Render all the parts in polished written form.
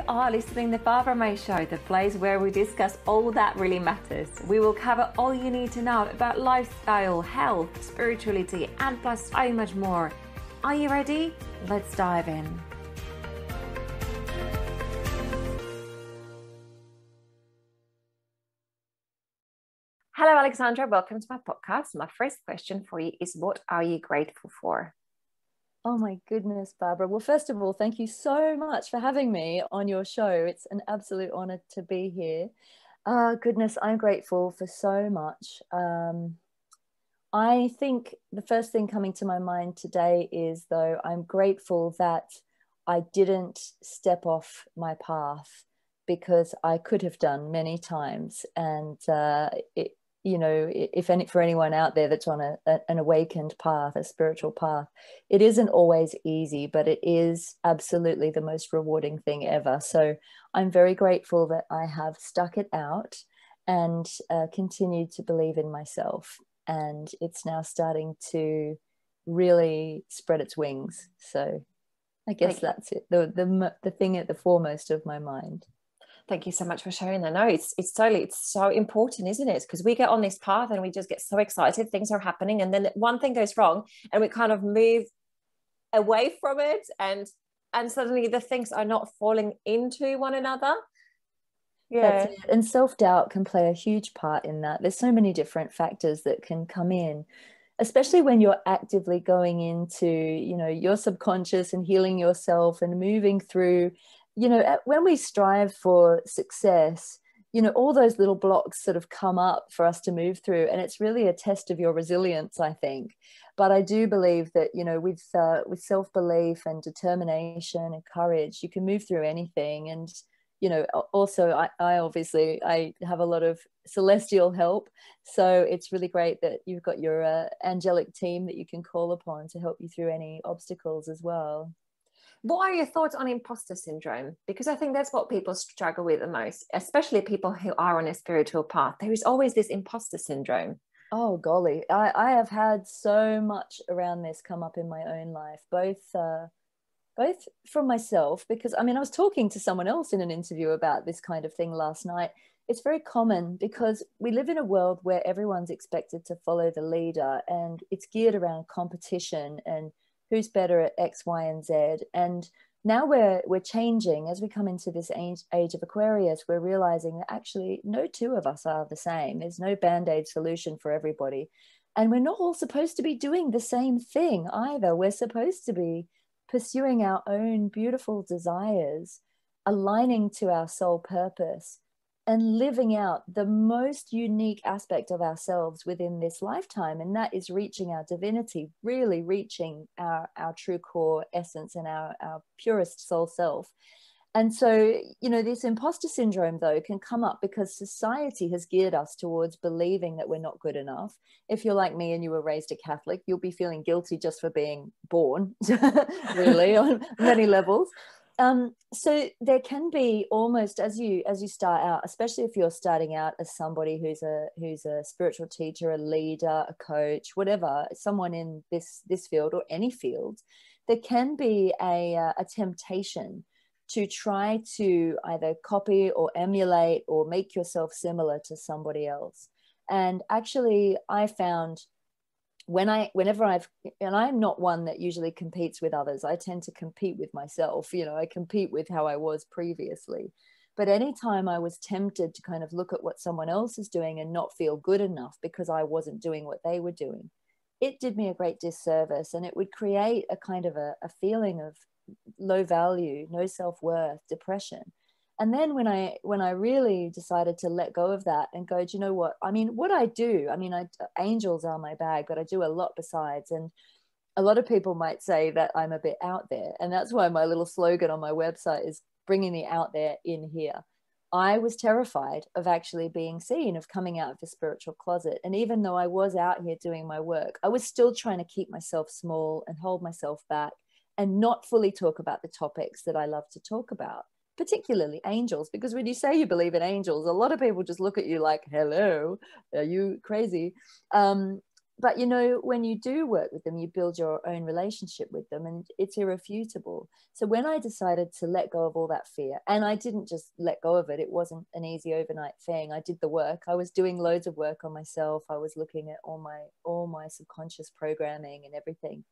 You are listening to the Barbara May Show, the place where we discuss all that really matters. We will cover all you need to know about lifestyle, health, spirituality, and plus so much more. Are you ready? Let's dive in. Hello, Alexandra. Welcome to my podcast. My first question for you is, what are you grateful for? Oh my goodness, Barbara. Well, first of all, thank you so much for having me on your show. It's an absolute honor to be here. Goodness, I'm grateful for so much. I think the first thing coming to my mind today is, though, I'm grateful that I didn't step off my path, because I could have done many times. And for anyone out there that's on an awakened path, a spiritual path, it isn't always easy, but it is absolutely the most rewarding thing ever. So I'm very grateful that I have stuck it out and continued to believe in myself. And it's now starting to really spread its wings. So I guess that's it, the thing at the foremost of my mind. Thank you so much for sharing that. No, it's so important, isn't it? Because we get on this path and we just get so excited, things are happening, and then one thing goes wrong and we kind of move away from it, and suddenly the things are not falling into one another. Yeah. That's it. And self-doubt can play a huge part in that. There's so many different factors that can come in, especially when you're actively going into, your subconscious and healing yourself and moving through. When we strive for success, all those little blocks sort of come up for us to move through, and it's really a test of your resilience, I think. But I do believe that, with self-belief and determination and courage, you can move through anything. And, also I have a lot of celestial help. So it's really great that you've got your angelic team that you can call upon to help you through any obstacles as well. What are your thoughts on imposter syndrome? Because I think that's what people struggle with the most, especially people who are on a spiritual path. There is always this imposter syndrome. Oh, golly. I have had so much around this come up in my own life, both from myself, because, I was talking to someone else in an interview about this kind of thing last night. It's very common because we live in a world where everyone's expected to follow the leader, and it's geared around competition and who's better at X, Y, and Z. And now we're changing as we come into this age of Aquarius. We're realizing that actually no two of us are the same. There's no band-aid solution for everybody. And we're not all supposed to be doing the same thing either. We're supposed to be pursuing our own beautiful desires, aligning to our soul purpose, and living out the most unique aspect of ourselves within this lifetime. And that is reaching our divinity, really reaching our true core essence and our purest soul self. And so, this imposter syndrome, though, can come up because society has geared us towards believing that we're not good enough. If you're like me and you were raised a Catholic, you'll be feeling guilty just for being born, really, on many levels. So there can be almost, as you start out, especially if you're starting out as somebody who's a spiritual teacher, a leader, a coach, whatever, someone in this field or any field, there can be a temptation to try to either copy or emulate or make yourself similar to somebody else. And actually, I found and I'm not one that usually competes with others. I tend to compete with myself. I compete with how I was previously. But anytime I was tempted to kind of look at what someone else is doing and not feel good enough because I wasn't doing what they were doing, it did me a great disservice, and it would create a kind of a feeling of low value, no self-worth, depression. And then when I really decided to let go of that and go, do you know what? What I do, angels are my bag, but I do a lot besides. And a lot of people might say that I'm a bit out there. And that's why my little slogan on my website is bringing the out there in here. I was terrified of actually being seen, of coming out of the spiritual closet. And even though I was out here doing my work, I was still trying to keep myself small and hold myself back and not fully talk about the topics that I love to talk about, particularly angels. Because when you say you believe in angels, a lot of people just look at you like, hello, are you crazy? but you know, when you do work with them, you build your own relationship with them, and it's irrefutable. So when I decided to let go of all that fear, and I didn't just let go of it, it wasn't an easy overnight thing. I did the work. I was doing loads of work on myself. I was looking at all my subconscious programming and everything.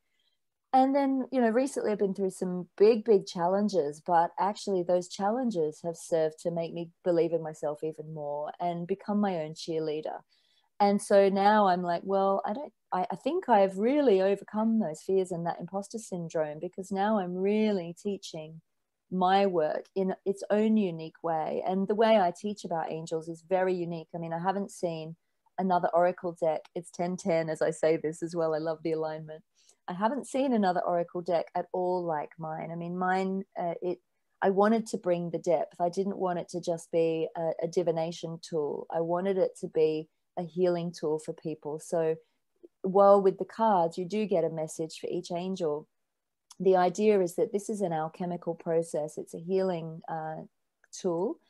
And then, you know, recently I've been through some big challenges, but actually those challenges have served to make me believe in myself even more and become my own cheerleader. And so now I'm like, well, I think I've really overcome those fears and that imposter syndrome, because now I'm really teaching my work in its own unique way. And the way I teach about angels is very unique. I mean, I haven't seen another oracle deck. It's 1010 as I say this as well. I love the alignment. I haven't seen another oracle deck at all like mine. I mean, mine, I wanted to bring the depth. I didn't want it to just be a divination tool. I wanted it to be a healing tool for people. So while with the cards, you do get a message for each angel, the idea is that this is an alchemical process. It's a healing tool.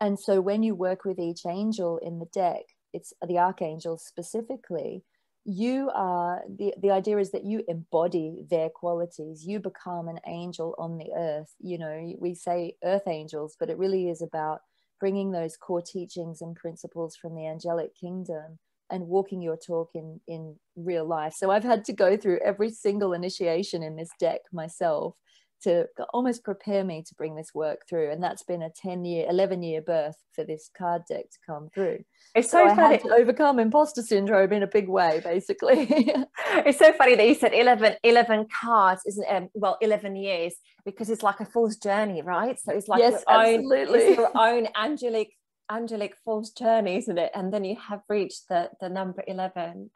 And so when you work with each angel in the deck, it's the archangels specifically, you are, the idea is that you embody their qualities. You become an angel on the earth. You know, we say earth angels, but it really is about bringing those core teachings and principles from the angelic kingdom and walking your talk in real life. So I've had to go through every single initiation in this deck myself to almost prepare me to bring this work through. And that's been a 11-year birth for this card deck to come through. It's so I funny had to overcome imposter syndrome in a big way, basically. It's so funny that you said 11 cards, isn't it? Well, 11 years, because it's like a fool's journey, right? So it's like yes, absolutely. It's your own angelic fool's journey, isn't it? And then you have reached the number 11.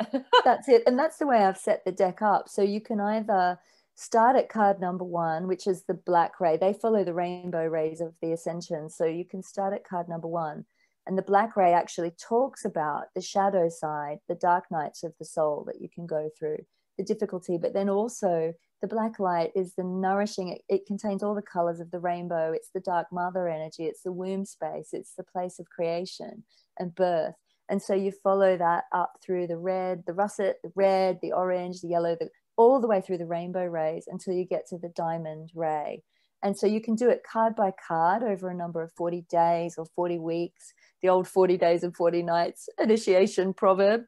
That's it. And that's the way I've set the deck up. So you can either start at card number 1, which is the black ray. They follow the rainbow rays of the ascension. So you can start at card number 1. And the black ray actually talks about the shadow side, the dark nights of the soul that you can go through, the difficulty. But then also the black light is the nourishing, it contains all the colors of the rainbow. It's the dark mother energy. It's the womb space. It's the place of creation and birth. And so you follow that up through the red, the russet, the red, the orange, the yellow, all the way through the rainbow rays until you get to the diamond ray. And so you can do it card by card over a number of 40 days or 40 weeks, the old 40 days and 40 nights initiation proverb.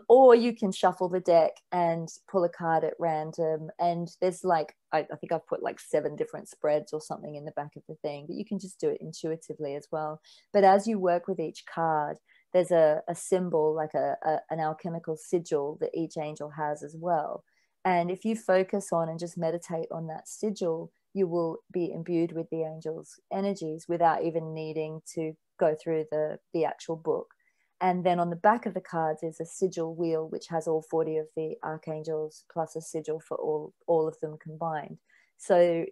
Or you can shuffle the deck and pull a card at random. And there's like, I think I've put like 7 different spreads or something in the back of the thing, but you can just do it intuitively as well. But as you work with each card, there's a symbol, like an alchemical sigil that each angel has as well. And if you focus on and just meditate on that sigil, you will be imbued with the angels' energies without even needing to go through the actual book. And then on the back of the cards is a sigil wheel, which has all 40 of the archangels plus a sigil for all of them combined. So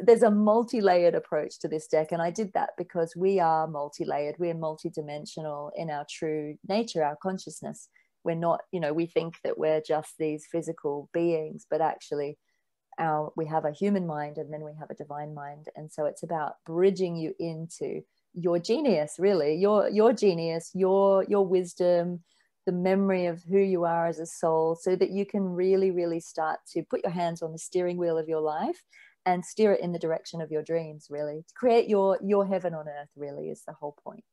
there's a multi-layered approach to this deck. And I did that because we are multi-layered. We're multi-dimensional in our true nature, our consciousness. We're not, we think that we're just these physical beings, but actually we have a human mind and then we have a divine mind. And so it's about bridging you into your genius, really, your genius, your wisdom, the memory of who you are as a soul, so that you can really, really start to put your hands on the steering wheel of your life and steer it in the direction of your dreams, really, to create your heaven on earth, really, is the whole point.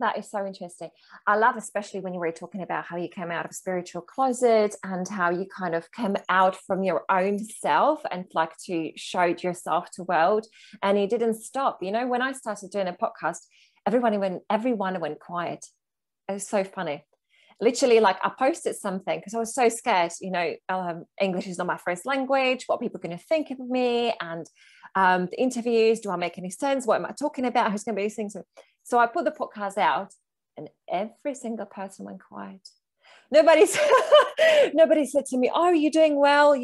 That is so interesting. I love, especially when you were talking about how you came out of spiritual closet and how you kind of came out from your own self and like to show yourself to world, and you didn't stop. When I started doing a podcast, everyone went quiet. It was so funny. Literally, like, I posted something because I was so scared. English is not my first language. What are people going to think of me? And the interviews, do I make any sense? What am I talking about? Who's going to be listening to? So I put the podcast out, and every single person went quiet. Nobody said to me, "Oh, you're doing well.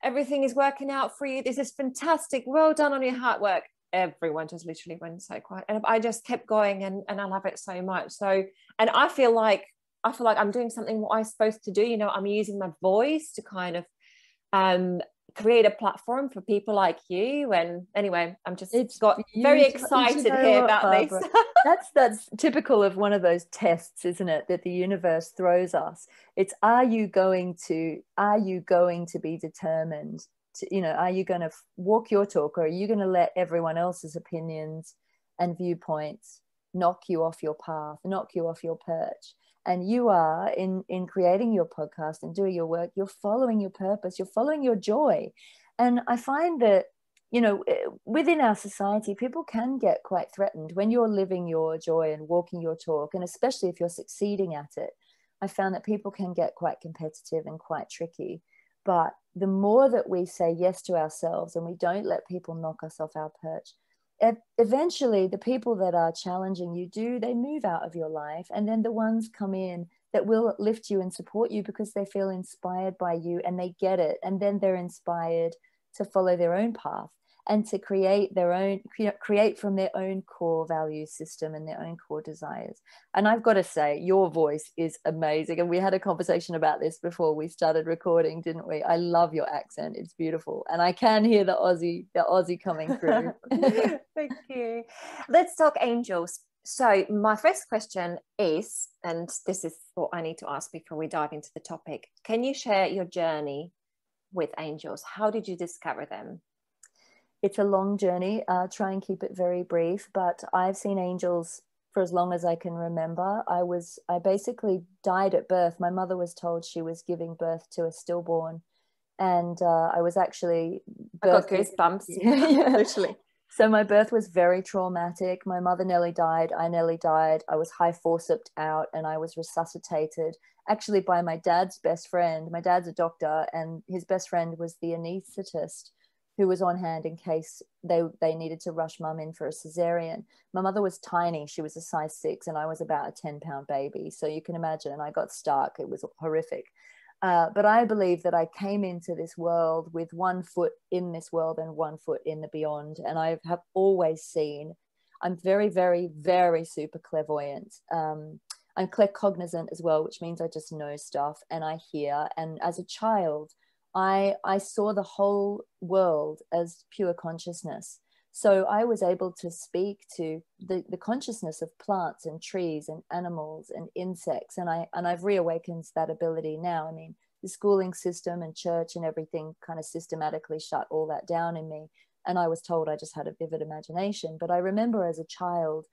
Everything is working out for you. This is fantastic. Well done on your hard work." Everyone just literally went so quiet, and I just kept going, and I love it so much. So, and I feel like I'm doing something what I'm supposed to do. I'm using my voice to kind of create a platform for people like you. And anyway, I'm just very you excited know here what, about Barbara? this. That's typical of one of those tests, isn't it, that the universe throws us. It's, are you going to be determined to, you know, are you going to walk your talk, or are you going to let everyone else's opinions and viewpoints knock you off your path, knock you off your perch? And you are, in creating your podcast and doing your work, you're following your purpose, you're following your joy. And I find that, you know, within our society, people can get quite threatened when you're living your joy and walking your talk, and especially if you're succeeding at it. I found that people can get quite competitive and quite tricky. But the more that we say yes to ourselves and we don't let people knock us off our perch, eventually the people that are challenging you they move out of your life, and then the ones come in that will lift you and support you because they feel inspired by you and they get it, and then they're inspired to follow their own path and to create from their own core value system and their own core desires. And I've got to say, your voice is amazing, and we had a conversation about this before we started recording, didn't we? I love your accent, it's beautiful, and I can hear the Aussie coming through. Thank you. Let's talk angels. So my first question is, and this is what I need to ask before we dive into the topic, can you share your journey with angels? How did you discover them? It's a long journey. Try and keep it very brief, but I've seen angels for as long as I can remember. I basically died at birth. My mother was told she was giving birth to a stillborn, and I was actually I got goosebumps. Yeah, literally. So my birth was very traumatic. My mother nearly died. I nearly died. I was high forceped out, and I was resuscitated actually by my dad's best friend. My dad's a doctor, and his best friend was the anaesthetist who was on hand in case they needed to rush mum in for a cesarean. My mother was tiny. She was a size 6, and I was about a 10-pound baby. So you can imagine, I got stuck. It was horrific. But I believe that I came into this world with one foot in this world and one foot in the beyond. And I have always seen, I'm very, very, very super clairvoyant. I'm claircognizant as well, which means I just know stuff and I hear. And as a child, I saw the whole world as pure consciousness. So I was able to speak to the consciousness of plants and trees and animals and insects. And I've reawakened that ability now. I mean, the schooling system and church and everything kind of systematically shut all that down in me. And I was told I just had a vivid imagination. But I remember as a child,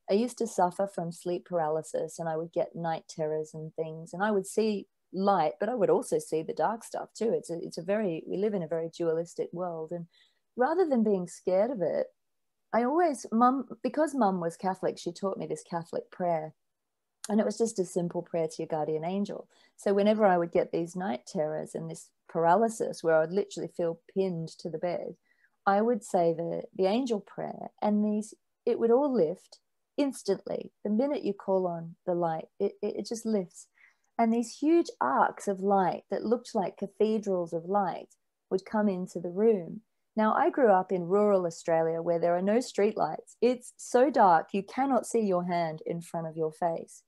I used to suffer from sleep paralysis, and I would get night terrors and things. And I would see light, but I would also see the dark stuff too. We live in a very dualistic world. And rather than being scared of it, because mum was Catholic, she taught me this Catholic prayer. And it was just a simple prayer to your guardian angel. So whenever I would get these night terrors and this paralysis where I would literally feel pinned to the bed, I would say the angel prayer, and it would all lift instantly. The minute you call on the light, it just lifts. And these huge arcs of light that looked like cathedrals of light would come into the room. Now, I grew up in rural Australia where there are no street lights. It's so dark, you cannot see your hand in front of your face.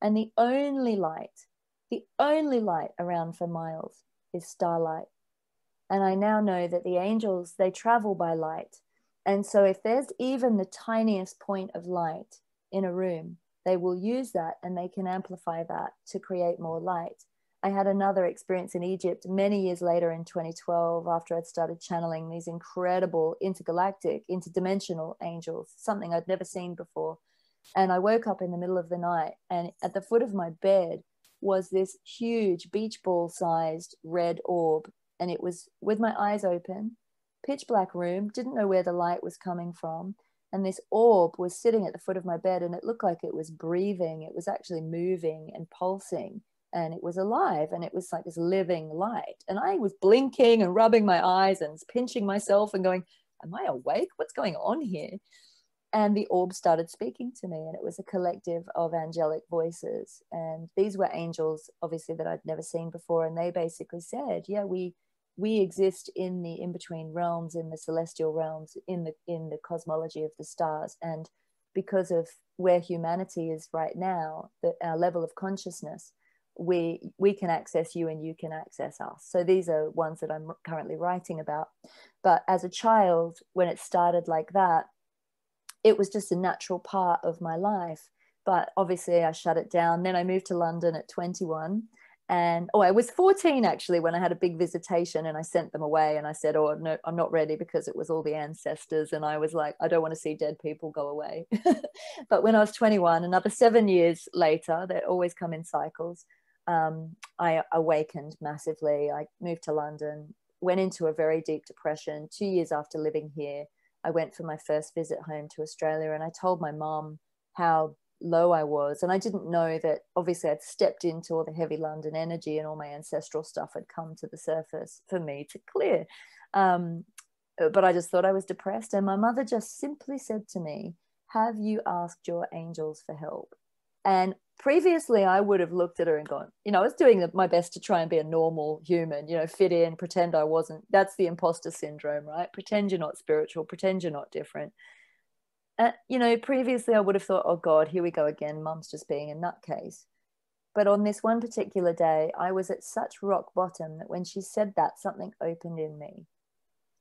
And the only light around for miles is starlight. And I now know that the angels, they travel by light. And so if there's even the tiniest point of light in a room, they will use that and they can amplify that to create more light. I had another experience in Egypt many years later in 2012 after I'd started channeling these incredible intergalactic, interdimensional angels, something I'd never seen before. And I woke up in the middle of the night, and at the foot of my bed was this huge beach ball sized red orb. And it was with my eyes open, pitch black room, didn't know where the light was coming from. And this orb was sitting at the foot of my bed, and it looked like it was breathing. It was actually moving and pulsing, and it was alive, and it was like this living light. And I was blinking and rubbing my eyes and pinching myself and going, am I awake? What's going on here? And the orb started speaking to me, and it was a collective of angelic voices. And these were angels, obviously, that I'd never seen before. And they basically said, yeah, we exist in the in-between realms, in the celestial realms, in the cosmology of the stars. And because of where humanity is right now, our level of consciousness, we can access you and you can access us. So these are ones that I'm currently writing about. But as a child, when it started like that, it was just a natural part of my life. But obviously I shut it down. Then I moved to London at 21. And I was 14 actually when I had a big visitation, and I sent them away and I said, oh no, I'm not ready, because it was all the ancestors, and I was like, I don't want to see dead people, go away. But when I was 21, another 7 years later, they always come in cycles, I awakened massively. I moved to London, went into a very deep depression. 2 years after living here, I went for my first visit home to Australia, and I told my mom how low I was. And I didn't know that obviously I'd stepped into all the heavy London energy, and all my ancestral stuff had come to the surface for me to clear. But I just thought I was depressed. And my mother just simply said to me, have you asked your angels for help? And previously I would have looked at her and gone, I was doing my best to try and be a normal human, fit in, pretend I wasn't. That's the imposter syndrome, right? Pretend you're not spiritual, pretend you're not different. Previously I would have thought, oh God, here we go again. Mum's just being a nutcase. But on this one particular day, I was at such rock bottom that when she said that, something opened in me.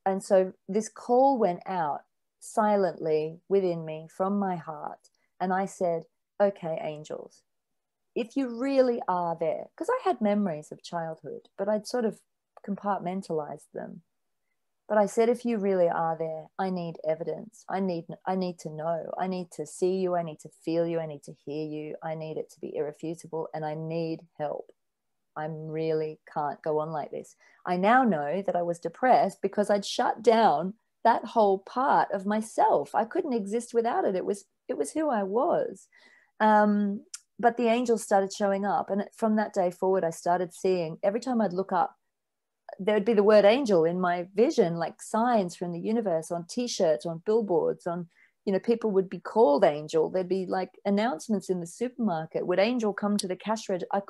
And so this call went out silently within me from my heart. And I said, okay, angels, if you really are there, because I had memories of childhood, but I'd sort of compartmentalized them. But I said, if you really are there, I need evidence. I need to know. I need to see you. I need to feel you. I need to hear you. I need it to be irrefutable, and I need help. I really can't go on like this. I now know that I was depressed because I'd shut down that whole part of myself. I couldn't exist without it. It was who I was. But the angels started showing up. And from that day forward, I started seeing, every time I'd look up, there would be the word angel in my vision, like signs from the universe on t-shirts, on billboards, on, people would be called angel. There'd be like announcements in the supermarket. Would angel come to the cash register? I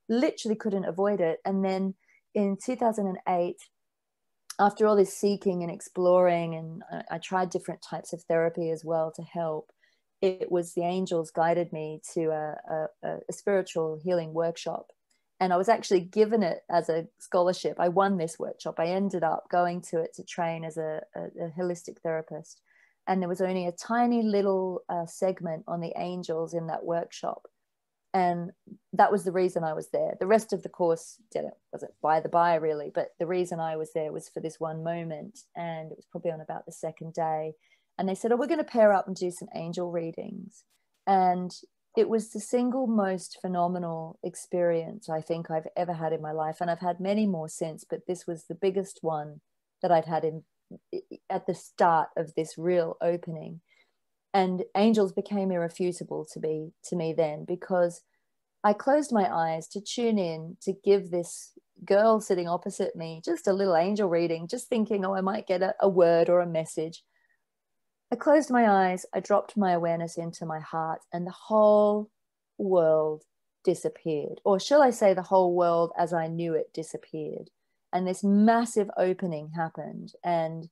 literally couldn't avoid it. And then in 2008, after all this seeking and exploring, and I tried different types of therapy as well to help, it was the angels guided me to a spiritual healing workshop. And I was actually given it as a scholarship. I won this workshop. I ended up going to it to train as a holistic therapist. And there was only a tiny little segment on the angels in that workshop. And that was the reason I was there. The rest of the course wasn't by the by, really. But the reason I was there was for this one moment. And it was probably on about the second day. And they said, oh, we're going to pair up and do some angel readings. And it was the single most phenomenal experience I think I've ever had in my life. And I've had many more since, but this was the biggest one that I'd had at the start of this real opening. And angels became irrefutable to me then, because I closed my eyes to tune in, to give this girl sitting opposite me just a little angel reading, just thinking, oh, I might get a word or a message. I closed my eyes, I dropped my awareness into my heart, and the whole world disappeared. Or shall I say the whole world as I knew it disappeared. And this massive opening happened. And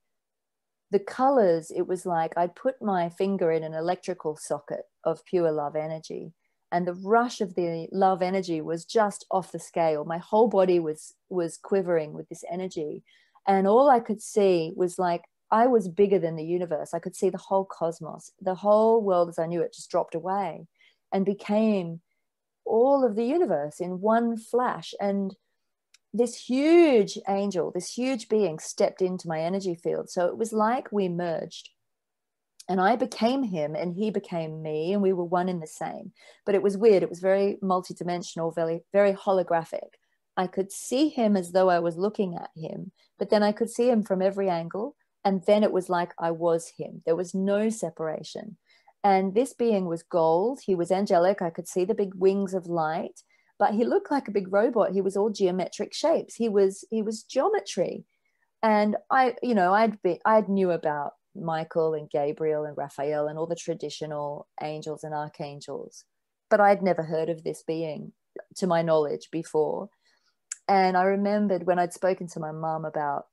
the colors, it was like I'd put my finger in an electrical socket of pure love energy. And the rush of the love energy was just off the scale. My whole body was quivering with this energy. And all I could see was like, I was bigger than the universe. I could see the whole cosmos. The whole world as I knew it just dropped away and became all of the universe in one flash. And this huge angel, this huge being stepped into my energy field. So it was like we merged. And I became him and he became me, and we were one in the same. But it was weird. It was very multidimensional, very, very holographic. I could see him as though I was looking at him, but then I could see him from every angle. And then it was like I was him. There was no separation. And this being was gold. He was angelic. I could see the big wings of light, but he looked like a big robot. He was all geometric shapes. He was geometry. And I knew about Michael and Gabriel and Raphael and all the traditional angels and archangels, but I'd never heard of this being, to my knowledge, before. And I remembered when I'd spoken to my mum about,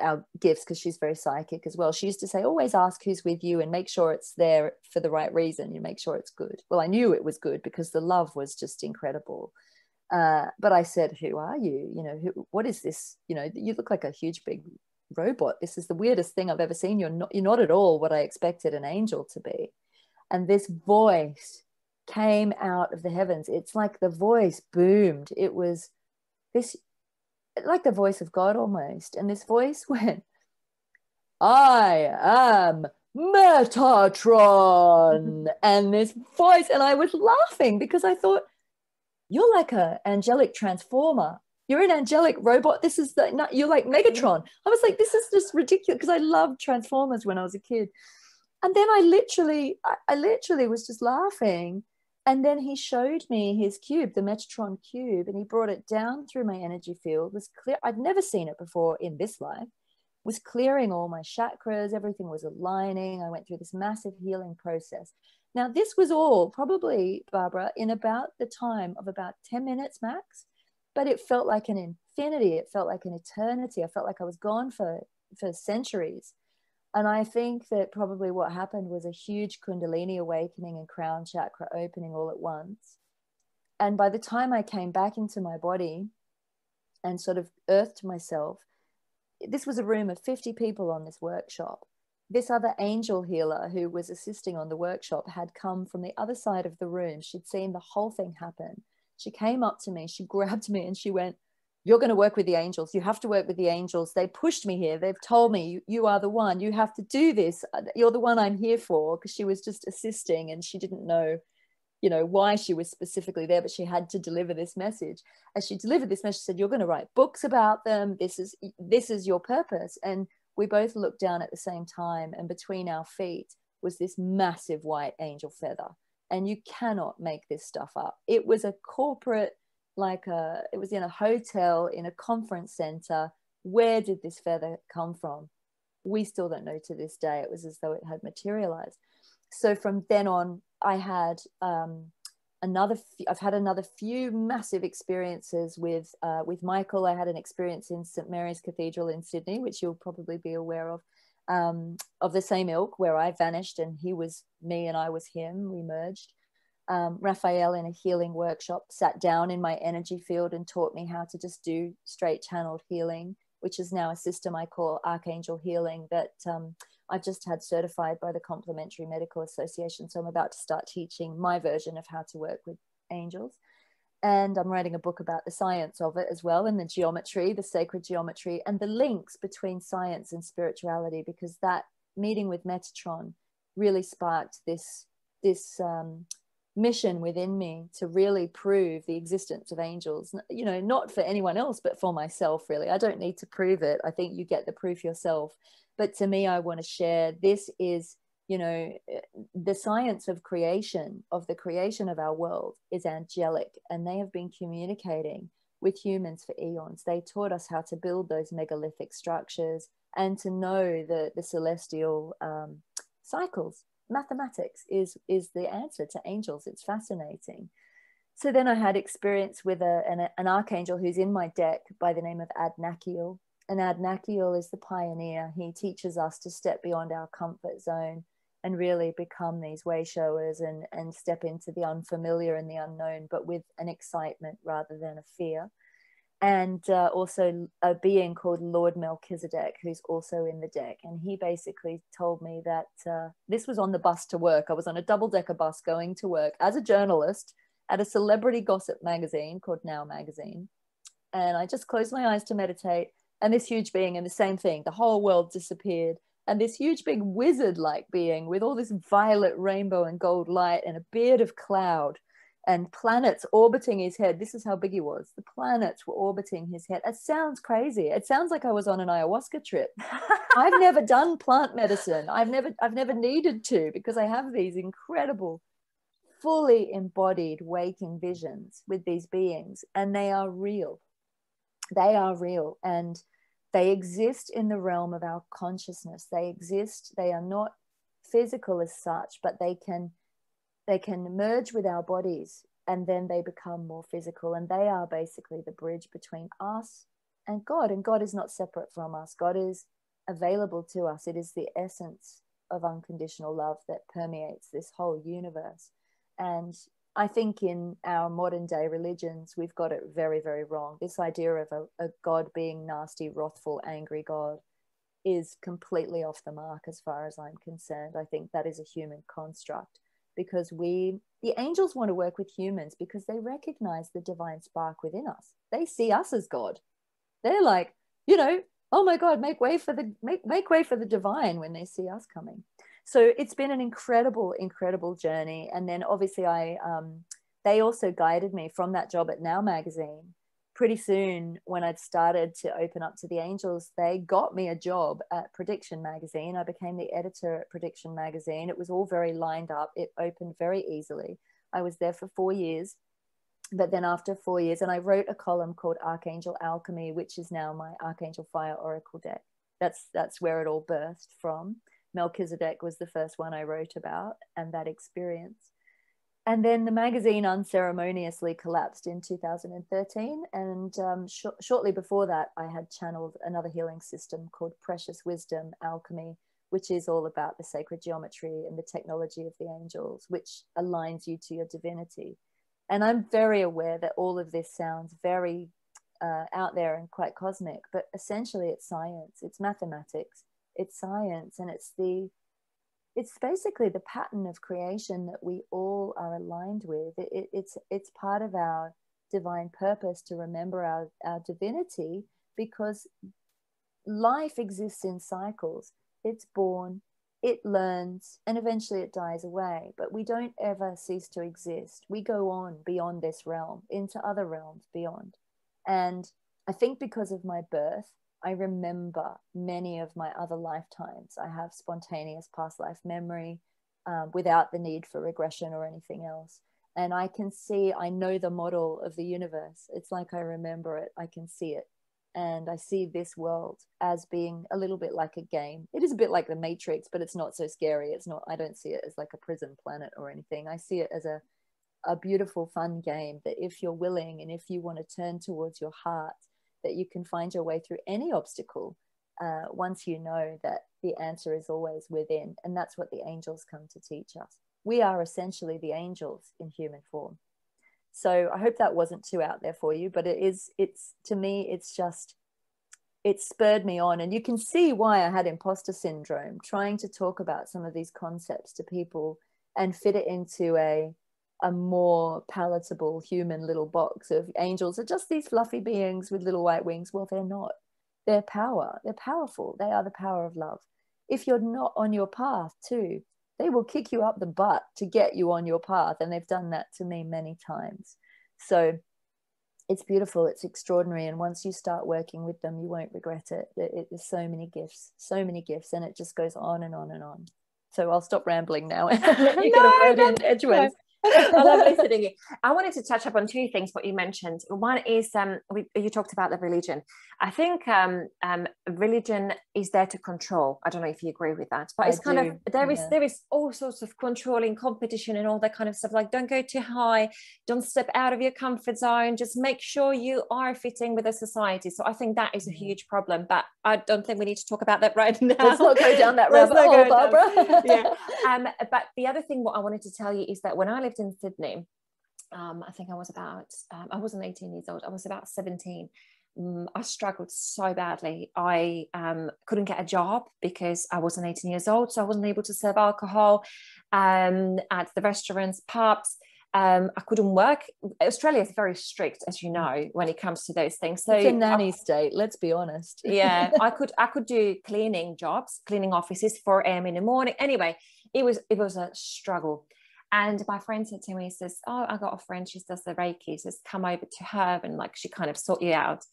our gifts, because she's very psychic as well. She used to say, always ask who's with you and make sure it's there for the right reason. You make sure it's good. Well, I knew it was good because the love was just incredible. But I said, who are you? You know, what is this? You know, you look like a huge big robot. This is the weirdest thing I've ever seen. You're not at all what I expected an angel to be. And this voice came out of the heavens. It's like the voice boomed. It was this, like the voice of God almost. And this voice went, I am Metatron. And this voice, and I was laughing because I thought, you're like a angelic transformer. You're an angelic robot. This is you're like Megatron. I was like, this is just ridiculous, because I loved Transformers when I was a kid. And then I literally was just laughing. And then he showed me his cube, the Metatron cube, and he brought it down through my energy field. It was clear. I'd never seen it before in this life. Was clearing all my chakras. Everything was aligning. I went through this massive healing process. Now, this was all probably, Barbara, in about the time of about 10 minutes max, but it felt like an infinity. It felt like an eternity. I felt like I was gone for centuries. And I think that probably what happened was a huge Kundalini awakening and crown chakra opening all at once. And by the time I came back into my body and sort of earthed myself, this was a room of 50 people on this workshop. This other angel healer who was assisting on the workshop had come from the other side of the room. She'd seen the whole thing happen. She came up to me, she grabbed me and she went, you're going to work with the angels. You have to work with the angels. They pushed me here. They've told me you are the one. You have to do this. You're the one I'm here for, because she was just assisting and she didn't know, you know, why she was specifically there, but she had to deliver this message. As she delivered this message, she said, you're going to write books about them. This is your purpose. And we both looked down at the same time, and between our feet was this massive white angel feather. And you cannot make this stuff up. It was a corporate, it was in a hotel, in a conference center. Where did this feather come from? We still don't know to this day. It was as though it had materialized. So from then on, I had I've had another few massive experiences with Michael. I had an experience in St. Mary's Cathedral in Sydney, which you'll probably be aware of the same ilk, where I vanished and he was me and I was him. We merged. Raphael, in a healing workshop, sat down in my energy field and taught me how to just do straight channeled healing, which is now a system I call Archangel Healing, that I've just had certified by the Complementary Medical Association. So I'm about to start teaching my version of how to work with angels. And I'm writing a book about the science of it as well, and the geometry, the sacred geometry, and the links between science and spirituality, because that meeting with Metatron really sparked this mission within me to really prove the existence of angels, you know, not for anyone else, but for myself, really. I don't need to prove it. I think you get the proof yourself. But to me, I want to share, this is, you know, the science of creation, of the creation of our world, is angelic, and they have been communicating with humans for eons. They taught us how to build those megalithic structures and to know the celestial cycles. Mathematics is the answer to angels. It's fascinating. So then I had experience with an archangel who's in my deck by the name of 𝐒𝐴𝐿. And 𝐒𝐴𝐿 is the pioneer. He teaches us to step beyond our comfort zone and really become these way showers and step into the unfamiliar and the unknown, but with an excitement rather than a fear. And also a being called Lord Melchizedek, who's also in the deck. And he basically told me that this was on the bus to work. I was on a double-decker bus going to work as a journalist at a celebrity gossip magazine called Now Magazine. And I just closed my eyes to meditate. And this huge being, and the same thing, the whole world disappeared. And this huge big wizard-like being with all this violet rainbow and gold light and a beard of cloud and planets orbiting his head. This is how big he was. The planets were orbiting his head. It sounds crazy. It sounds like I was on an ayahuasca trip. I've never done plant medicine. I've never needed to, because I have these incredible, fully embodied waking visions with these beings, and they are real. They are real, and they exist in the realm of our consciousness. They exist. They are not physical as such, but they can merge with our bodies, and then they become more physical, and they are basically the bridge between us and God. And God is not separate from us. God is available to us. It is the essence of unconditional love that permeates this whole universe. And I think in our modern day religions, we've got it very, very wrong. This idea of a God being nasty, wrathful, angry God is completely off the mark as far as I'm concerned. I think that is a human construct, because the angels want to work with humans because they recognize the divine spark within us. They see us as God. They're like, you know, oh my God, make way for the divine when they see us coming. So it's been an incredible, incredible journey. And then obviously they also guided me from that job at Now magazine. Pretty soon, when I'd started to open up to the angels, they got me a job at Prediction magazine. I became the editor at Prediction magazine. It was all very lined up. It opened very easily. I was there for 4 years. But then after 4 years, and I wrote a column called Archangel Alchemy, which is now my Archangel Fire Oracle deck. That's where it all birthed from. Melchizedek was the first one I wrote about, and that experience. And then the magazine unceremoniously collapsed in 2013. And shortly before that, I had channeled another healing system called Precious Wisdom Alchemy, which is all about the sacred geometry and the technology of the angels, which aligns you to your divinity. And I'm very aware that all of this sounds very out there and quite cosmic, but essentially it's science, it's mathematics, it's science, and it's basically the pattern of creation that we all are aligned with. It's part of our divine purpose to remember our divinity, because life exists in cycles. It's born, it learns, and eventually it dies away. But we don't ever cease to exist. We go on beyond this realm, into other realms beyond. And I think because of my birth, I remember many of my other lifetimes. I have spontaneous past life memory without the need for regression or anything else. And I know the model of the universe. It's like I remember it, I can see it. And I see this world as being a little bit like a game. It is a bit like the Matrix, but it's not so scary. I don't see it as like a prison planet or anything. I see it as a beautiful, fun game that if you're willing and if you want to turn towards your heart, that you can find your way through any obstacle once you know that the answer is always within. And that's what the angels come to teach us. We are essentially the angels in human form. So I hope that wasn't too out there for you, but it's to me, it spurred me on. And you can see why I had imposter syndrome, trying to talk about some of these concepts to people and fit it into a more palatable human little box of angels are just these fluffy beings with little white wings. Well, they're not. They're powerful. They are the power of love. If you're not on your path too, they will kick you up the butt to get you on your path. And they've done that to me many times. So it's beautiful. It's extraordinary. And once you start working with them, you won't regret it. There's so many gifts, and it just goes on and on and on. So I'll stop rambling now and let you get a word in edgeways. I love listening to you. I wanted to touch up on two things what you mentioned. One is you talked about the religion. I think religion is there to control. I don't know if you agree with that, but it's there is all sorts of controlling, competition and all that kind of stuff, like don't go too high, don't step out of your comfort zone, just make sure you are fitting with the society. So I think that is a huge problem, but I don't think we need to talk about that right now. Let's not go down that rabbit hole, Barbara. Yeah. But the other thing what I wanted to tell you is that when I lived in Sydney, I think I was about I wasn't 18 years old, I was about 17. I struggled so badly. I couldn't get a job because I wasn't 18 years old, so I wasn't able to serve alcohol at the restaurants, pubs. I couldn't work. Australia is very strict, as you know, when it comes to those things. So it's a nanny state, let's be honest. Yeah, I could do cleaning jobs, cleaning offices, 4 a.m. in the morning. Anyway, it was a struggle. And my friend said to me, he says, oh, I got a friend, she does the Reiki, he says, come over to her and like she kind of sort you out.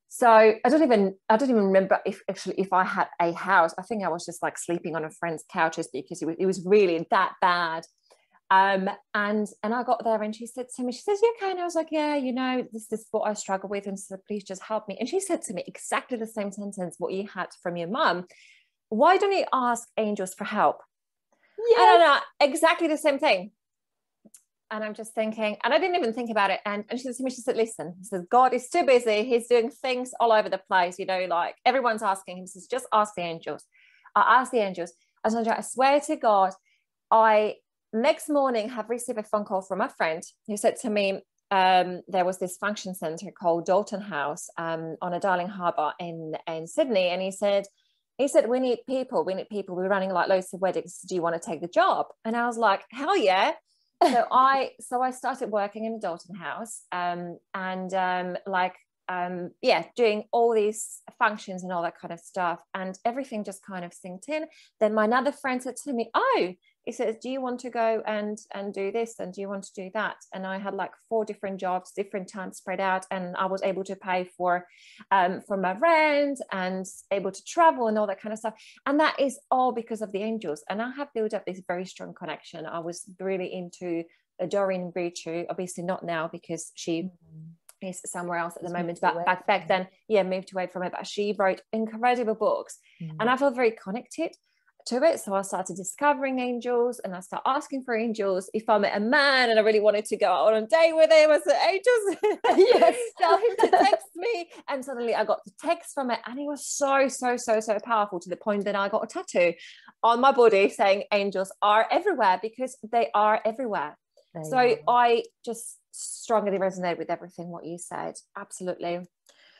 So I don't even remember if I had a house. I think I was just like sleeping on a friend's couches because it was really that bad. And I got there and she said to me, she says, you okay? And I was like, yeah, this is what I struggle with, and so please just help me. And she said to me exactly the same sentence what you had from your mum. Why don't you ask angels for help? Yes. I don't know, exactly the same thing. And I'm just thinking, and I didn't even think about it. And she said to me, she said, listen, he says, God is too busy. He's doing things all over the place. Like everyone's asking him. He says, just ask the angels. I asked the angels. I said, I swear to God, I next morning, have received a phone call from a friend who said to me, there was this function center called Dalton House on a Darling Harbour in Sydney. And he said, we need people. We're running like loads of weddings. Do you want to take the job? And I was like, hell yeah. So I started working in the Dalton House doing all these functions and all that kind of stuff. And everything just kind of synced in. Then my another friend said to me, he says, do you want to go and do this? And do you want to do that? And I had like 4 different jobs, different times spread out. And I was able to pay for my rent and able to travel and all that kind of stuff. And that is all because of the angels. And I have built up this very strong connection. I was really into Doreen Virtue, obviously not now because she is somewhere else at the moment, but back then, moved away from it. But she wrote incredible books and I felt very connected to it. So I started discovering angels and I started asking for angels. If I met a man and I really wanted to go out on a date with him, I said, angels, yes, tell him to text me. And suddenly I got the text from it and it was so powerful, to the point that I got a tattoo on my body saying angels are everywhere, because they are everywhere. I just strongly resonate with everything what you said. Absolutely.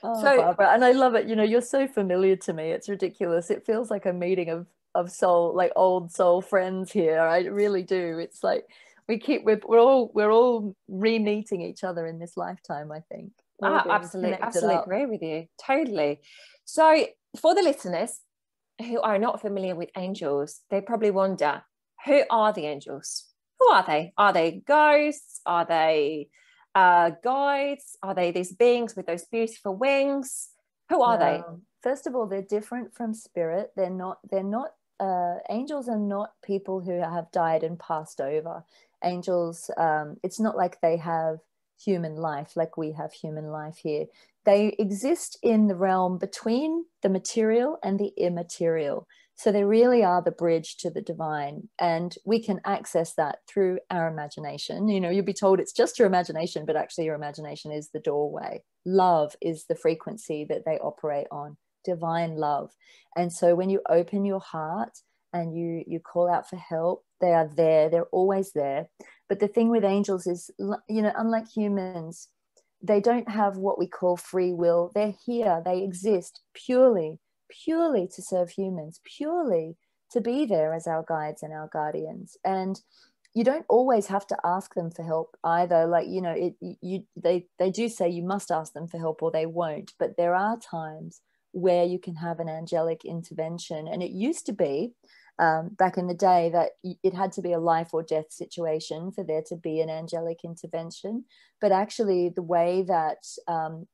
So Barbara, and I love it. You're so familiar to me. It's ridiculous. It feels like a meeting of soul, like old soul friends here. I really do. It's like we're all re-meeting each other in this lifetime, I think. Absolutely agree with you. Totally. So for the listeners who are not familiar with angels, they probably wonder, who are the angels? Who are they? Are they ghosts? Are they guides? Are they these beings with those beautiful wings? Who are they? First of all, they're different from spirit. They're not angels are not people who have died and passed over. Angels, it's not like they have human life like we have human life here. They exist in the realm between the material and the immaterial. So they really are the bridge to the divine, and we can access that through our imagination. You'll be told it's just your imagination, but actually your imagination is the doorway. Love is the frequency that they operate on, divine love. And so when you open your heart and you call out for help, they are there. They're always there. But the thing with angels is, unlike humans, they don't have what we call free will. They're here. They exist purely to serve humans, purely to be there as our guides and our guardians. And you don't always have to ask them for help either. Like, they do say you must ask them for help or they won't. But there are times where you can have an angelic intervention. And it used to be back in the day that it had to be a life or death situation for there to be an angelic intervention. But actually the way that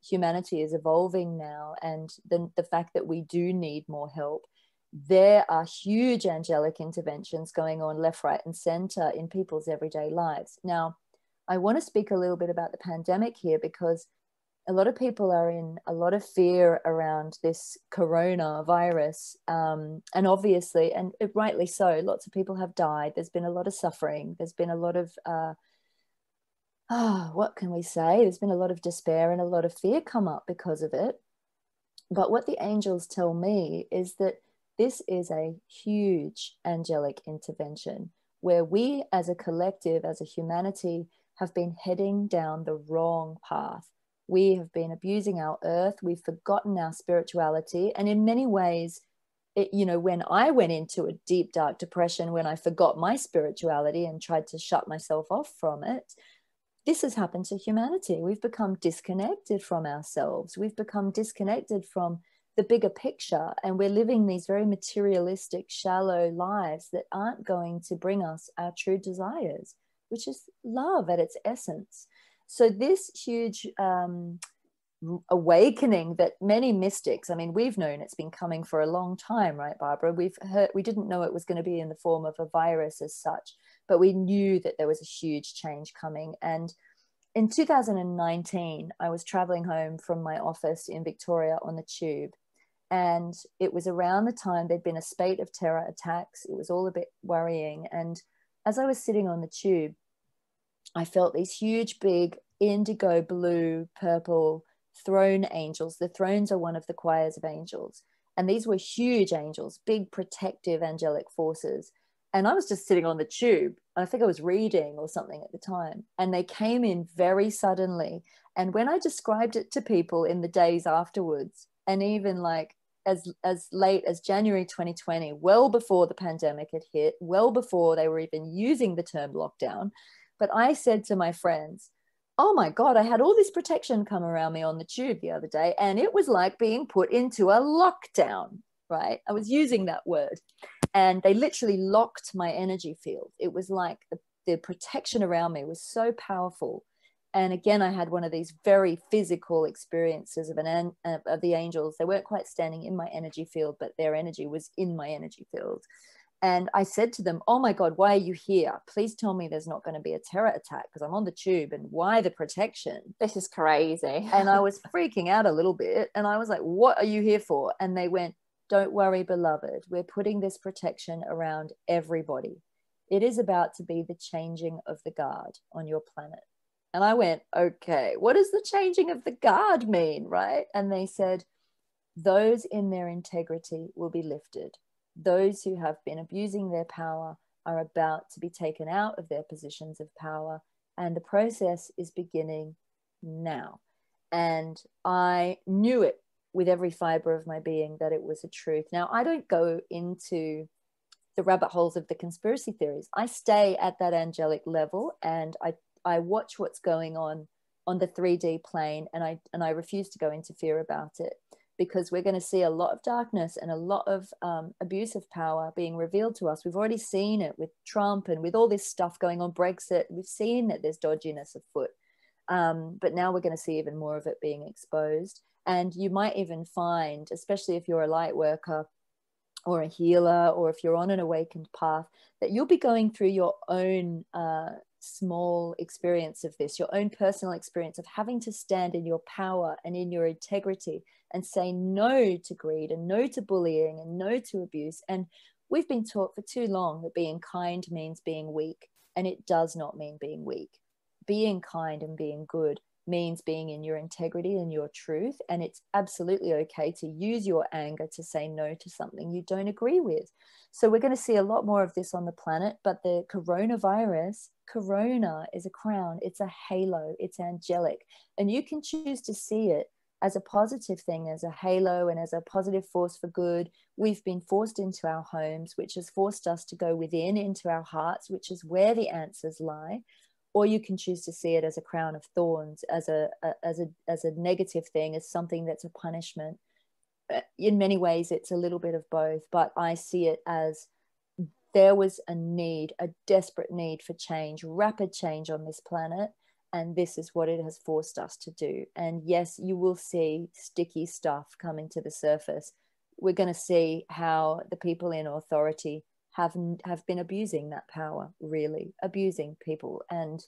humanity is evolving now, and the fact that we do need more help, there are huge angelic interventions going on left, right, and center in people's everyday lives. Now, I want to speak a little bit about the pandemic here, because a lot of people are in a lot of fear around this coronavirus. And obviously, and rightly so, lots of people have died. There's been a lot of suffering. There's been a lot of, what can we say? There's been a lot of despair and a lot of fear come up because of it. But what the angels tell me is that this is a huge angelic intervention where we as a collective, as a humanity, have been heading down the wrong path. We have been abusing our earth. We've forgotten our spirituality. And in many ways, when I went into a deep, dark depression, when I forgot my spirituality and tried to shut myself off from it, this has happened to humanity. We've become disconnected from ourselves. We've become disconnected from the bigger picture. And we're living these very materialistic, shallow lives that aren't going to bring us our true desires, which is love at its essence. So this huge awakening that many mystics, I mean, we've known it's been coming for a long time, right, Barbara? We didn't know it was going to be in the form of a virus as such, but we knew that there was a huge change coming. And in 2019, I was traveling home from my office in Victoria on the tube. And it was around the time there'd been a spate of terror attacks. It was all a bit worrying. And as I was sitting on the tube, I felt these huge, big indigo, blue, purple throne angels. The thrones are one of the choirs of angels. And these were huge angels, big protective angelic forces. And I was just sitting on the tube. I think I was reading or something at the time. And they came in very suddenly. And when I described it to people in the days afterwards, and even like as late as January 2020, well before the pandemic had hit, well before they were even using the term lockdown. But I said to my friends, oh my God, I had all this protection come around me on the tube the other day, and it was like being put into a lockdown, right? I was using that word. And they literally locked my energy field. It was like the protection around me was so powerful. And again, I had one of these very physical experiences of the angels. They weren't quite standing in my energy field, but their energy was in my energy field. And I said to them, oh my God, why are you here? Please tell me there's not going to be a terror attack, because I'm on the tube, and why the protection? This is crazy. And I was freaking out a little bit. And I was like, what are you here for? And they went, don't worry, beloved. We're putting this protection around everybody. It is about to be the changing of the guard on your planet. And I went, okay, what does the changing of the guard mean, right? And they said, those in their integrity will be lifted. Those who have been abusing their power are about to be taken out of their positions of power. And the process is beginning now. And I knew it with every fiber of my being that it was a truth. Now, I don't go into the rabbit holes of the conspiracy theories. I stay at that angelic level, and I watch what's going on the 3D plane, and I refuse to go into fear about it, because we're going to see a lot of darkness and a lot of abuse of power being revealed to us. We've already seen it with Trump and with all this stuff going on, Brexit. We've seen that there's dodginess afoot. But now we're going to see even more of it being exposed. And you might even find, especially if you're a light worker or a healer, or if you're on an awakened path, that you'll be going through your own small experience of this, your own personal experience of having to stand in your power and in your integrity and say no to greed and no to bullying and no to abuse. And we've been taught for too long that being kind means being weak, and it does not mean being weak. Being kind and being good means being in your integrity and your truth. And it's absolutely okay to use your anger to say no to something you don't agree with. So we're going to see a lot more of this on the planet. But the coronavirus, corona is a crown, it's a halo, it's angelic. And you can choose to see it as a positive thing, as a halo and as a positive force for good. We've been forced into our homes, which has forced us to go within into our hearts, which is where the answers lie. Or you can choose to see it as a crown of thorns, as a negative thing, as something that's a punishment. In many ways, it's a little bit of both, but I see it as there was a need, a desperate need for change, rapid change on this planet, and this is what it has forced us to do. And yes, you will see sticky stuff coming to the surface. We're going to see how the people in authority have been abusing that power, really abusing people. And,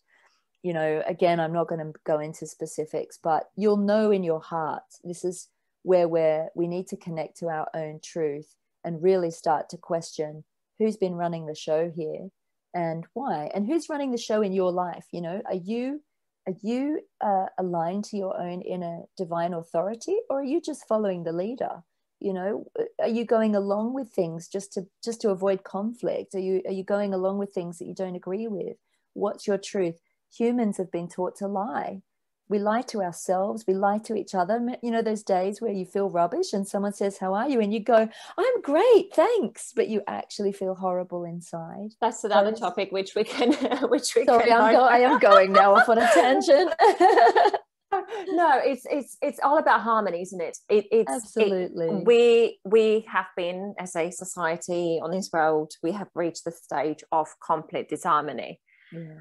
you know, again, I'm not going to go into specifics, but you'll know in your heart, this is where we need to connect to our own truth and really start to question who's been running the show here and why, and who's running the show in your life. You know, are you aligned to your own inner divine authority, or are you just following the leader? You know, are you going along with things just to avoid conflict? Are you going along with things that you don't agree with? What's your truth? Humans have been taught to lie. We lie to ourselves. We lie to each other. You know, those days where you feel rubbish and someone says, how are you? And you go, I'm great, thanks. But you actually feel horrible inside. That's another topic which we can, Sorry, I am going now off on a tangent. No, it's all about harmony, isn't it? It's absolutely. We have been, as a society on this world, we have reached the stage of complete disharmony. Yeah.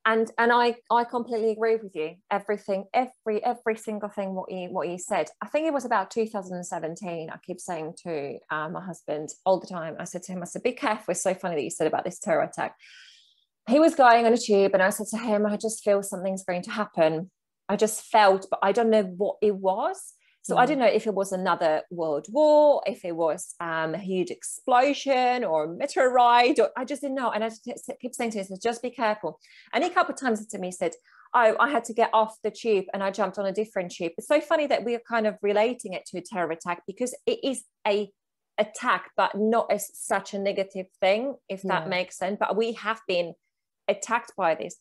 And I completely agree with you. Everything, every single thing what you said. I think it was about 2017. I keep saying to my husband all the time, I said to him, I said, be careful. It's so funny that you said about this terror attack. He was going on a tube, and I said to him, I just feel something's going to happen. I just felt, but I don't know what it was. So I don't know if it was another world war, if it was a huge explosion or a meteorite, or I just didn't know. And I keep saying to him, just be careful. And he a couple of times said to me, said, oh, I had to get off the tube and I jumped on a different tube. It's so funny that we are kind of relating it to a terror attack, because it is a attacked, but not as such a negative thing, if that makes sense. But we have been attacked by this.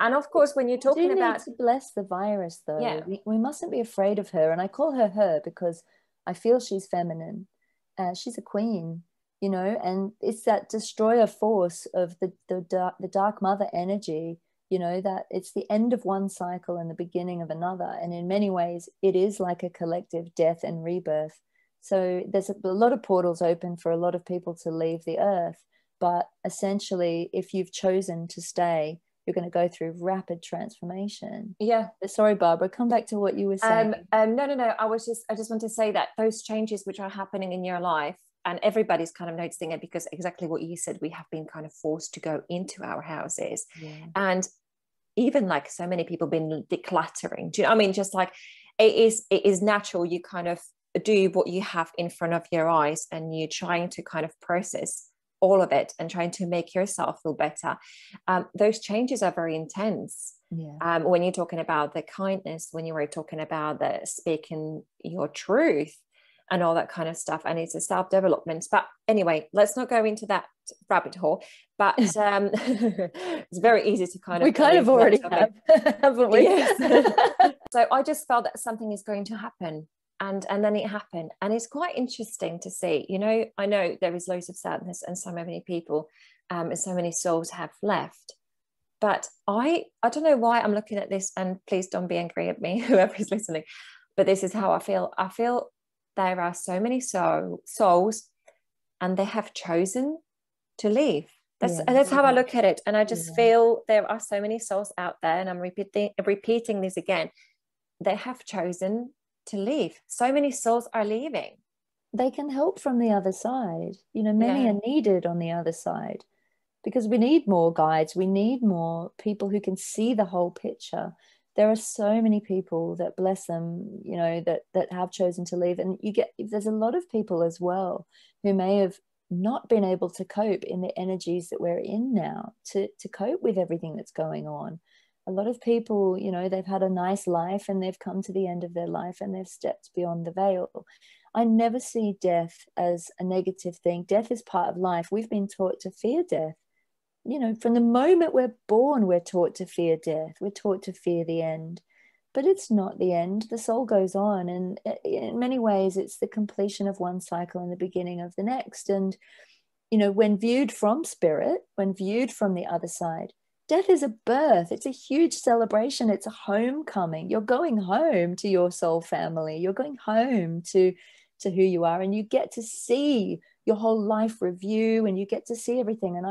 And of course, when you're talking about, need to bless the virus, though, we mustn't be afraid of her. And I call her because I feel she's feminine. She's a queen, you know, and it's that destroyer force of the dark mother energy, you know, that it's the end of one cycle and the beginning of another. And in many ways, it is like a collective death and rebirth. So there's a lot of portals open for a lot of people to leave the earth. But essentially, if you've chosen to stay, you're going to go through rapid transformation. Yeah. Sorry, Barbara, come back to what you were saying. No. I just want to say that those changes which are happening in your life, and everybody's kind of noticing it, because exactly what you said, we have been kind of forced to go into our houses. And even like so many people been decluttering. Do you know what I mean? Just like it is natural. You kind of do what you have in front of your eyes, and you're trying to kind of process all of it and trying to make yourself feel better. Those changes are very intense. When you're talking about the kindness, when you were talking about the speaking your truth and all that kind of stuff, and it's a self-development. But anyway, let's not go into that rabbit hole. But it's very easy to kind of, we kind of already have, haven't we? Yes. So I just felt that something is going to happen. And then it happened. And it's quite interesting to see, you know, I know there is loads of sadness and so many people and so many souls have left. But I don't know why I'm looking at this, and please don't be angry at me, whoever is listening, but this is how I feel. I feel there are so many souls and they have chosen to leave. That's how I look at it. And I just feel there are so many souls out there, and I'm repeating this again. They have chosen to leave. So many souls are leaving. They can help from the other side. You know, many are needed on the other side, because we need more guides. We need more people who can see the whole picture. There are so many people that, bless them, you know, that have chosen to leave. And there's a lot of people as well who may have not been able to cope in the energies that we're in now, to cope with everything that's going on. A lot of people, you know, they've had a nice life and they've come to the end of their life and they've stepped beyond the veil. I never see death as a negative thing. Death is part of life. We've been taught to fear death. You know, from the moment we're born, we're taught to fear death. We're taught to fear the end. But it's not the end. The soul goes on. And in many ways, it's the completion of one cycle and the beginning of the next. And, you know, when viewed from spirit, when viewed from the other side, death is a birth. It's a huge celebration. It's a homecoming. You're going home to your soul family. You're going home to who you are, and you get to see your whole life review, and you get to see everything. And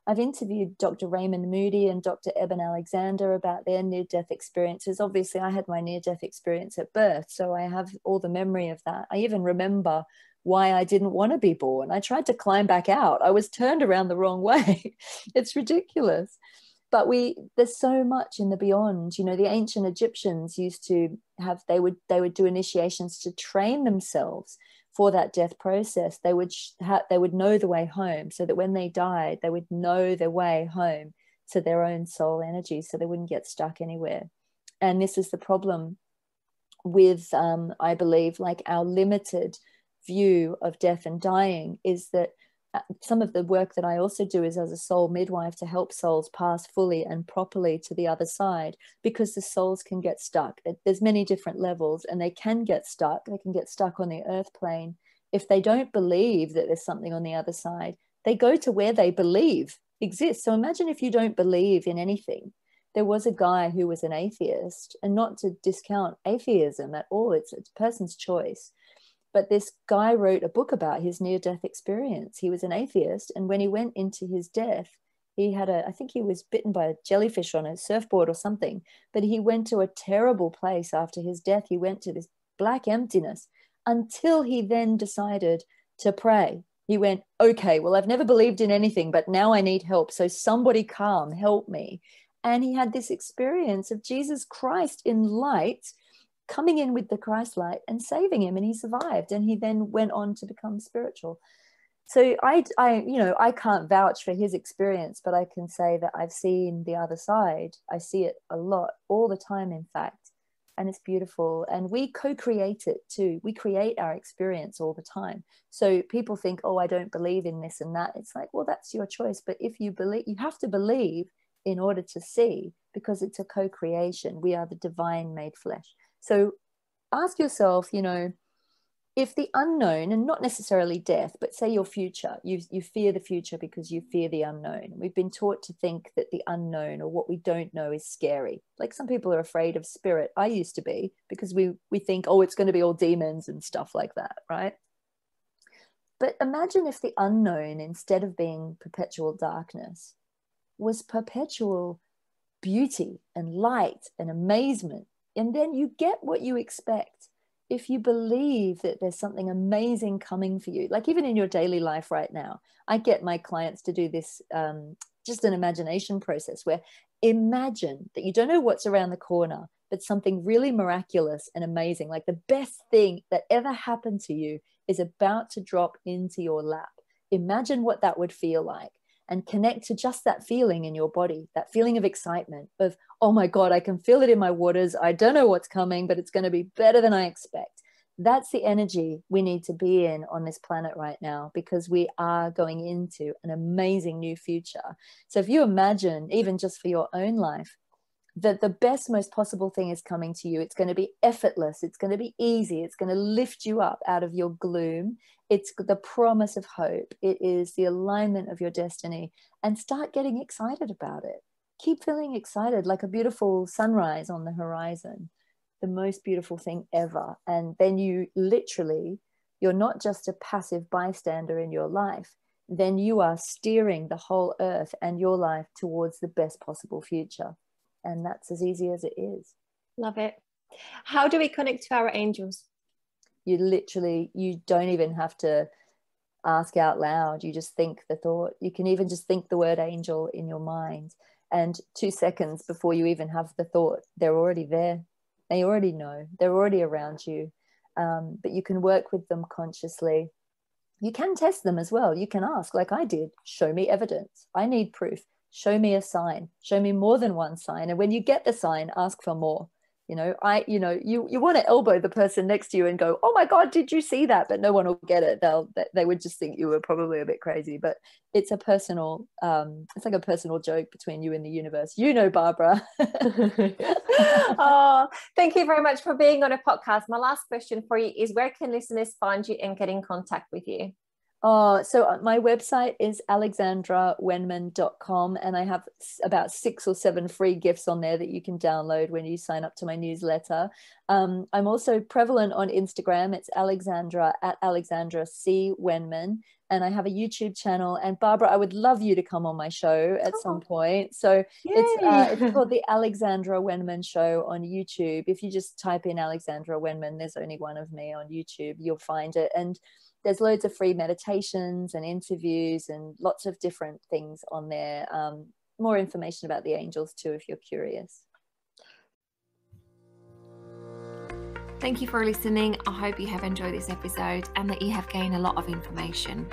I've interviewed Dr. Raymond Moody and Dr. Eben Alexander about their near-death experiences. Obviously, I had my near-death experience at birth, so I have all the memory of that. I even remember why I didn't want to be born. I tried to climb back out. I was turned around the wrong way. It's ridiculous. But there's so much in the beyond. You know, the ancient Egyptians used to have, they would do initiations to train themselves for that death process. They would know the way home, so that when they died, they would know their way home to their own soul energy, so they wouldn't get stuck anywhere. And this is the problem with, I believe, like our limited view of death and dying, is that some of the work that I also do is as a soul midwife to help souls pass fully and properly to the other side, because the souls can get stuck. There's many different levels, and they can get stuck. They can get stuck on the earth plane. If they don't believe that there's something on the other side, they go to where they believe exists. So imagine if you don't believe in anything. There was a guy who was an atheist, and not to discount atheism at all, it's a person's choice. But this guy wrote a book about his near-death experience. He was an atheist, and when he went into his death, he had I think he was bitten by a jellyfish on a surfboard or something, but he went to a terrible place after his death. He went to this black emptiness until he then decided to pray. He went, okay, well, I've never believed in anything, but now I need help. So somebody come, help me. And he had this experience of Jesus Christ in light, coming in with the Christ light and saving him, and he survived, and he then went on to become spiritual. So I can't vouch for his experience, but I can say that I've seen the other side. I see it a lot, all the time, in fact. and it's beautiful. And we co-create it too. We create our experience all the time. So people think, oh, I don't believe in this and that. It's like, well, that's your choice. But if you believe, you have to believe in order to see, because it's a co-creation. We are the divine made flesh. So ask yourself, you know, if the unknown, and not necessarily death, but say your future, you fear the future because you fear the unknown. We've been taught to think that the unknown, or what we don't know, is scary. Like some people are afraid of spirit. I used to be, because we think, oh, it's going to be all demons and stuff like that, right? But imagine if the unknown, instead of being perpetual darkness, was perpetual beauty and light and amazement. And then you get what you expect. If you believe that there's something amazing coming for you, like even in your daily life right now, I get my clients to do this, just an imagination process where imagine that you don't know what's around the corner, but something really miraculous and amazing, like the best thing that ever happened to you is about to drop into your lap. Imagine what that would feel like, and connect to just that feeling in your body, that feeling of excitement of, oh my God, I can feel it in my waters. I don't know what's coming, but it's going to be better than I expect. That's the energy we need to be in on this planet right now, because we are going into an amazing new future. So if you imagine, even just for your own life, that the best, most possible thing is coming to you, it's going to be effortless, it's going to be easy, it's going to lift you up out of your gloom. It's the promise of hope. It is the alignment of your destiny. And start getting excited about it. Keep feeling excited, like a beautiful sunrise on the horizon, the most beautiful thing ever. And then you literally, you're not just a passive bystander in your life, then you are steering the whole earth and your life towards the best possible future. And that's as easy as it is. Love it. How do we connect to our angels? You literally, you don't even have to ask out loud. You just think the thought. You can even just think the word angel in your mind. And 2 seconds before you even have the thought, they're already there. They already know. They're already around you. But you can work with them consciously. You can test them as well. You can ask, like I did, show me evidence. I need proof. Show me a sign, show me more than one sign. And when you get the sign, ask for more. You want to elbow the person next to you and go, oh my God, did you see that? But no one will get it. They would just think you were probably a bit crazy, but it's a personal, it's like a personal joke between you and the universe. You know, Barbara. Oh, thank you very much for being on a podcast. My last question for you is, where can listeners find you and get in contact with you? So my website is alexandrawenman.com, and I have about 6 or 7 free gifts on there that you can download when you sign up to my newsletter. I'm also prevalent on Instagram. It's Alexandra @AlexandraC.Wenman. And I have a YouTube channel. And Barbara, I would love you to come on my show at some point. So it's called the Alexandra Wenman Show on YouTube. If you just type in Alexandra Wenman, there's only one of me on YouTube, you'll find it. And there's loads of free meditations and interviews and lots of different things on there. More information about the angels too, if you're curious. Thank you for listening. I hope you have enjoyed this episode and that you have gained a lot of information.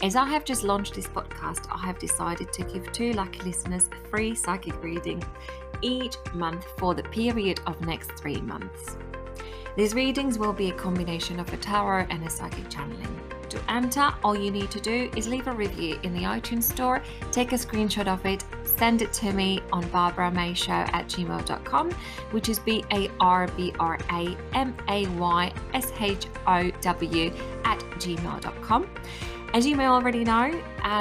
As I have just launched this podcast, I have decided to give 2 lucky listeners a free psychic reading each month for the period of next 3 months. These readings will be a combination of a tarot and a psychic channeling. To enter, all you need to do is leave a review in the iTunes store, take a screenshot of it, send it to me on barbaramayshow@gmail.com, which is BARBRAMAYSHOW@gmail.com. As you may already know,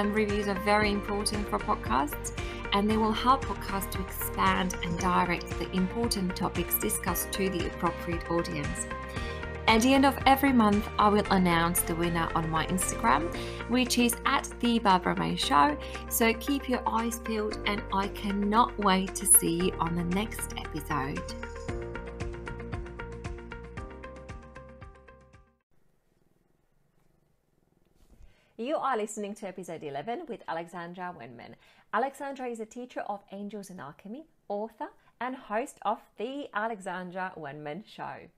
reviews are very important for podcasts, and they will help podcasts to expand and direct the important topics discussed to the appropriate audience. At the end of every month, I will announce the winner on my Instagram, which is @TheBarbaraMayShow. So keep your eyes peeled, and I cannot wait to see you on the next episode. You are listening to episode 11 with Alexandra Wenman. Alexandra is a teacher of angels and alchemy, author, and host of the Alexandra Wenman Show.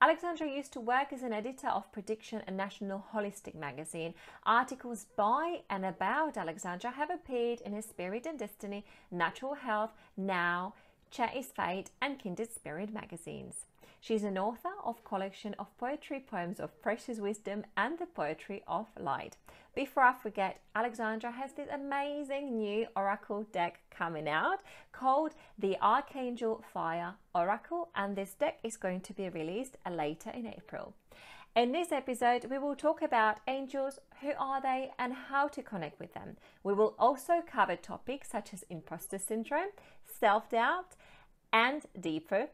Alexandra used to work as an editor of Prediction and National Holistic magazine. Articles by and about Alexandra have appeared in Spirit and Destiny, Natural Health, Now, Chat is Fate, and Kindred Spirit magazines. She's an author of a collection of poetry poems of precious wisdom and the poetry of light. Before I forget, Alexandra has this amazing new oracle deck coming out called the Archangel Fire Oracle, and this deck is going to be released later in April. In this episode, we will talk about angels, who are they and how to connect with them. We will also cover topics such as imposter syndrome, self-doubt, and deeper